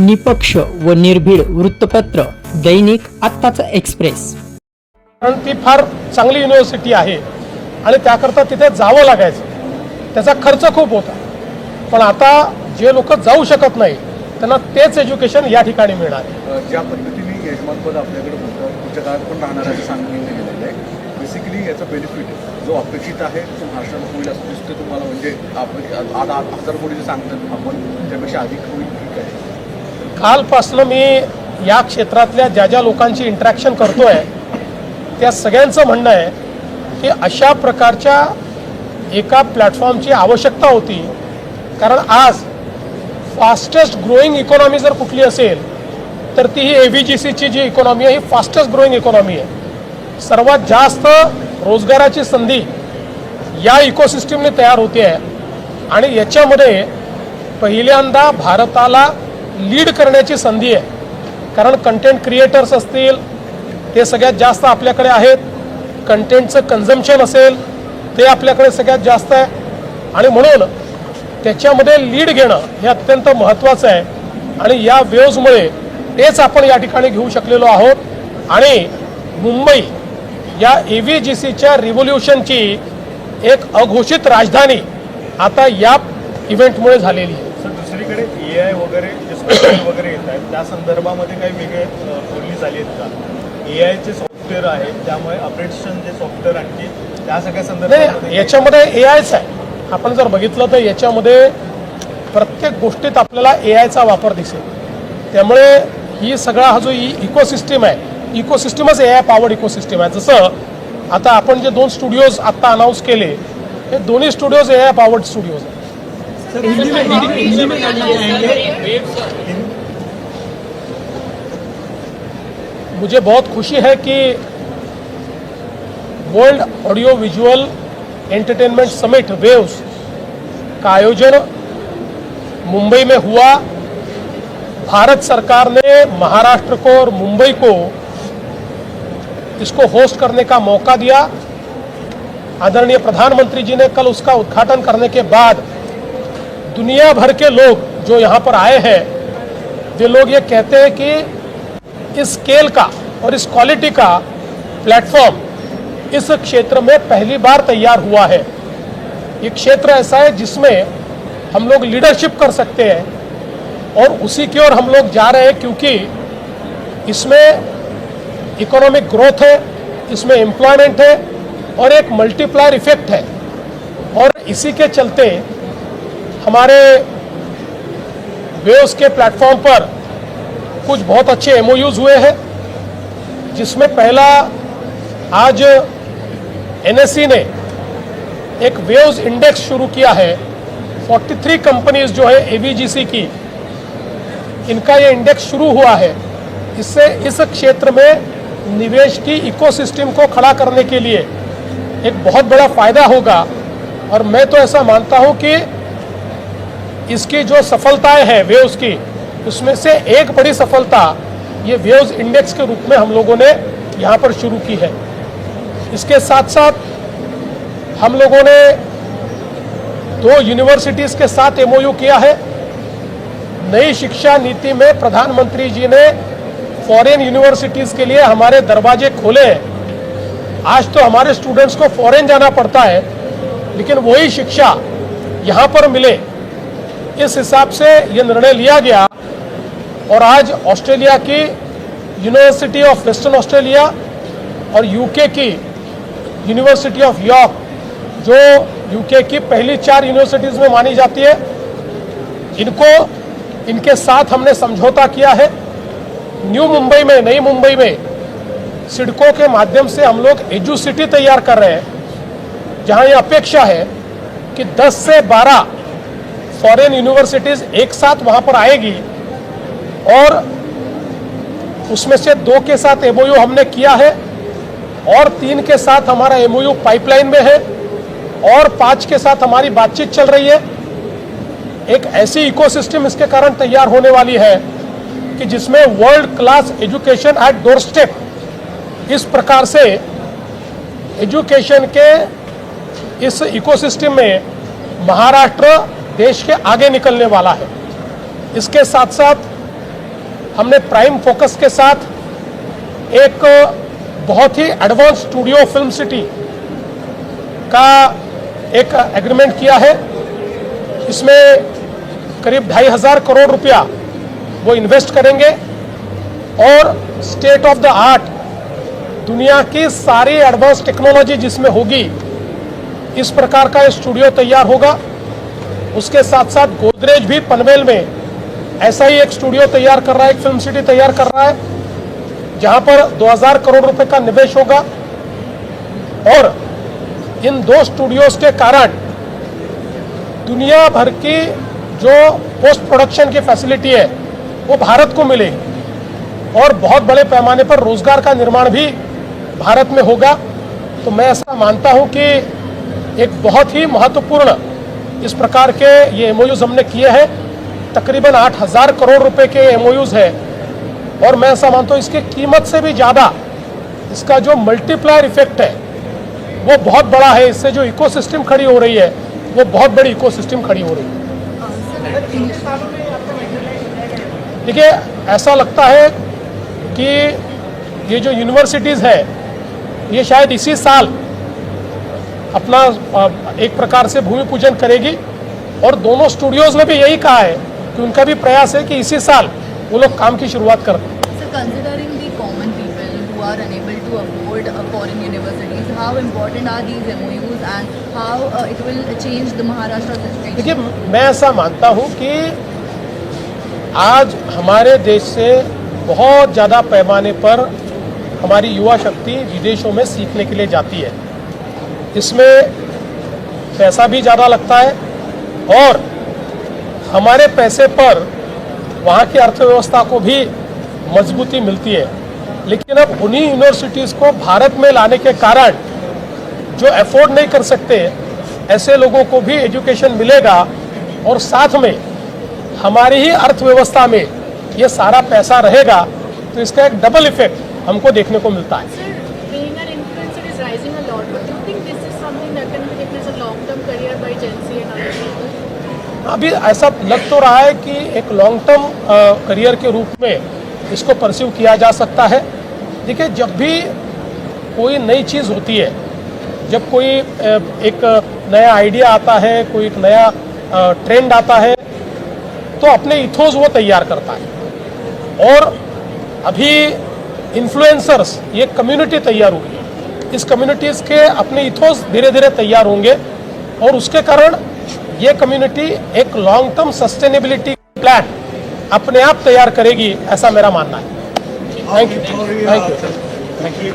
निपक्ष व निर्भीड वृत्तपत्र दैनिक आत्ताचा एक्सप्रेस। कारण ती फार चांगली युनिव्हर्सिटी आहे आणि त्याकरता तिथे जावं लागायचं, त्याचा खर्च खूप होता। पण आता जे लोक जाऊ शकत नाही त्यांना तेच एज्युकेशन या ठिकाणी मिळणार आहे। ज्या पद्धतीने यजमानपद आपल्याकडे होतं पुढच्या काळात पण राहणार आहे सांगितलं गेलेलं आहे। बेसिकली याचा बेनिफिट जो अपेक्षित आहे तो महाराष्ट्रात होईल असं दिसतं तुम्हाला? म्हणजे आता 1000 कोटी जे सांगतात आपण त्यापेक्षा अधिक होईल ठीक आहे? कालपासून मी या क्षेत्रातल्या ज्या लोकांची इंटरॅक्शन करतोय त्या सगळ्यांचं म्हणणं आहे की अशा प्रकारच्या एका प्लॅटफॉर्मची आवश्यकता होती। कारण आज फास्टेस्ट ग्रोईंग इकॉनॉमी जर कुठली असेल तर ती ही AVGCची जी इकॉनॉमी आहे ही फास्टेस्ट ग्रोईंग इकॉनॉमी आहे। सर्वात जास्त रोजगाराची संधी या इकोसिस्टमने तयार होते आहे आणि याच्यामध्ये पहिल्यांदा भारताला लीड करण्याची संधी आहे। कारण कंटेंट क्रिएटर्स असतील ते सगळ्यात जास्त आपल्याकडे आहेत, कंटेंटचं कन्झम्पशन असेल ते आपल्याकडे सगळ्यात जास्त आहे आणि म्हणून त्याच्यामध्ये लीड घेणं हे अत्यंत महत्त्वाचं आहे। आणि या वेव्समुळे तेच आपण या ठिकाणी घेऊ शकलेलो आहोत आणि मुंबई या AVGCच्या रिव्होल्युशनची एक अघोषित राजधानी आता या इव्हेंटमुळे झालेली आहे। सर, दुसरीकडे AI वगैरे जे सॉफ्टवेअर वगैरे येत आहेत त्या संदर्भामध्ये काही वेगळे बोलणी झाली आहेत का? AIचे सॉफ्टवेअर आहेत त्यामुळे अपडेशन जे सॉफ्टवेअर आणखी त्या सगळ्या संदर्भात याच्यामध्ये AIच आहे। आपण जर बघितलं तर याच्यामध्ये प्रत्येक गोष्टीत आपल्याला AIचा वापर दिसेल। त्यामुळे ही सगळा हा जो इकोसिस्टम आहे, इकोसिस्टमच AI पॉवर्ड इकोसिस्टम आहे। जसं आता आपण जे 2 स्टुडिओज आत्ता अनाऊन्स केले हे दोन्ही स्टुडिओज AI पॉवर्ड स्टुडिओज आहेत। मुझे बहुत खुशी है कि world audio visual entertainment summit waves का आयोजन मुंबई में हुआ। भारत सरकार ने महाराष्ट्र को और मुंबई को इसको होस्ट करने का मौका दिया। आदरणीय प्रधानमंत्री जी ने कल उसका उद्घाटन करने के बाद दुनिया भर के लोग जो यहाँ पर आए हैं वे लोग ये कहते हैं कि इस स्केल का और इस क्वालिटी का प्लेटफॉर्म इस क्षेत्र में पहली बार तैयार हुआ है। ये क्षेत्र ऐसा है जिसमें हम लोग लीडरशिप कर सकते हैं और उसी की ओर हम लोग जा रहे हैं क्योंकि इसमें इकोनॉमिक ग्रोथ है, इसमें एम्प्लॉयमेंट है और एक मल्टीप्लायर इफेक्ट है। और इसी के चलते हमारे वेव्स के प्लेटफॉर्म पर कुछ बहुत अच्छे MOUs हुए हैं, जिसमें पहला आज NSE ने एक वेव्स इंडेक्स शुरू किया है। 43 कंपनीज जो है AVGC की, इनका ये इंडेक्स शुरू हुआ है। इससे इस क्षेत्र में निवेश की इकोसिस्टम को खड़ा करने के लिए एक बहुत बड़ा फायदा होगा। और मैं तो ऐसा मानता हूं कि इसकी जो सफलताएं हैं वेव्स की, उसमें से एक बड़ी सफलता ये वेव्स इंडेक्स के रूप में हम लोगों ने यहाँ पर शुरू की है। इसके साथ साथ हम लोगों ने 2 यूनिवर्सिटीज़ के साथ MOU किया है। नई शिक्षा नीति में प्रधानमंत्री जी ने फॉरेन यूनिवर्सिटीज़ के लिए हमारे दरवाजे खोले हैं। आज तो हमारे स्टूडेंट्स को फॉरेन जाना पड़ता है, लेकिन वही शिक्षा यहाँ पर मिले, इस हिसाब से ये निर्णय लिया गया। और आज ऑस्ट्रेलिया की यूनिवर्सिटी ऑफ वेस्टर्न ऑस्ट्रेलिया और UK की यूनिवर्सिटी ऑफ यॉर्क, जो UK की पहली 4 यूनिवर्सिटीज़ में मानी जाती है, इनके साथ हमने समझौता किया है। न्यू मुंबई में, नई मुंबई में सिडको के माध्यम से हम लोग एजुसिटी तैयार कर रहे हैं, जहां ये अपेक्षा है कि 10 से 12 फॉरेन यूनिवर्सिटीज़ एक साथ वहां पर आएगी और उसमें से 2 के साथ MOU हमने किया है और 3 के साथ हमारा MOU पाइपलाइन में है और 5 के साथ हमारी बातचीत चल रही है। एक ऐसी इकोसिस्टम इसके कारण तैयार होने वाली है कि जिसमें world class education at doorstep, इस प्रकार से एजुकेशन के इस इकोसिस्टम में महाराष्ट्र देश के आगे निकलने वाला है। इसके साथ साथ हमने प्राइम फोकस के साथ एक बहुत ही एडवांस स्टूडियो फिल्म सिटी का एक एग्रीमेंट किया है। इसमें करीब 2,500 करोड़ रुपया वो इन्वेस्ट करेंगे और स्टेट ऑफ द आर्ट दुनिया की सारी एडवांस टेक्नोलॉजी जिसमें होगी, इस प्रकार का स्टूडियो तैयार होगा। उसके साथ साथ गोदरेज भी पनवेल में ऐसा ही एक स्टूडियो तैयार कर रहा है, एक फिल्म सिटी तैयार कर रहा है, जहां पर 2,000 करोड़ रुपए का निवेश होगा। और इन 2 स्टूडियोज के कारण दुनिया भर की जो पोस्ट प्रोडक्शन की फैसिलिटी है वो भारत को मिलेगी और बहुत बड़े पैमाने पर रोजगार का निर्माण भी भारत में होगा। तो मैं ऐसा मानता हूं कि एक बहुत ही महत्वपूर्ण इस प्रकार के ये एमओयूज हमने किए हैं। तकरीबन 8,000 करोड़ रुपए के एमओयूज है और मैं ऐसा मानता हूं इसकी कीमत से भी ज़्यादा इसका जो मल्टीप्लायर इफेक्ट है वो बहुत बड़ा है। इससे जो इकोसिस्टम खड़ी हो रही है वो बहुत बड़ी इकोसिस्टम खड़ी हो रही है। देखिए, ऐसा लगता है कि ये जो यूनिवर्सिटीज़ है ये शायद इसी साल अपना एक प्रकार से भूमि पूजन करेगी और दोनों स्टूडियोज ने भी यही कहा है कि उनका भी प्रयास है कि इसी साल वो लोग काम की शुरुआत करें। Considering the common people who are unable to afford foreign universities, how important are these MOUs and how it will change the Maharashtra situation? देखिए, मैं ऐसा मानता हूँ कि आज हमारे देश से बहुत ज़्यादा पैमाने पर हमारी युवा शक्ति विदेशों में सीखने के लिए जाती है। इसमें पैसा भी ज़्यादा लगता है और हमारे पैसे पर वहाँ की अर्थव्यवस्था को भी मजबूती मिलती है। लेकिन अब उन्हीं यूनिवर्सिटीज़ को भारत में लाने के कारण जो अफोर्ड नहीं कर सकते ऐसे लोगों को भी एजुकेशन मिलेगा और साथ में हमारी ही अर्थव्यवस्था में ये सारा पैसा रहेगा। तो इसका एक डबल इफेक्ट हमको देखने को मिलता है। Sir, being an influencer is rising a lot, but do you think this is something that can be taken as a long-term career by Gen Z and other people? अभी ऐसा लग तो रहा है कि एक लॉन्ग टर्म करियर के रूप में इसको परस्यू किया जा सकता है। देखिए, जब भी कोई नई चीज़ होती है, जब कोई एक नया आइडिया आता है, कोई एक नया ट्रेंड आता है, तो अपने इथोस वो तैयार करता है। और अभी इन्फ्लुएंसर्स ये कम्युनिटी तैयार हुई है। इस कम्युनिटीज़ के अपने इथोस धीरे धीरे तैयार होंगे और उसके कारण ये कम्युनिटी एक लॉन्ग टर्म सस्टेनेबिलिटी प्लान अपने आप तैयार करेगी, ऐसा मेरा मानना है। Thank you.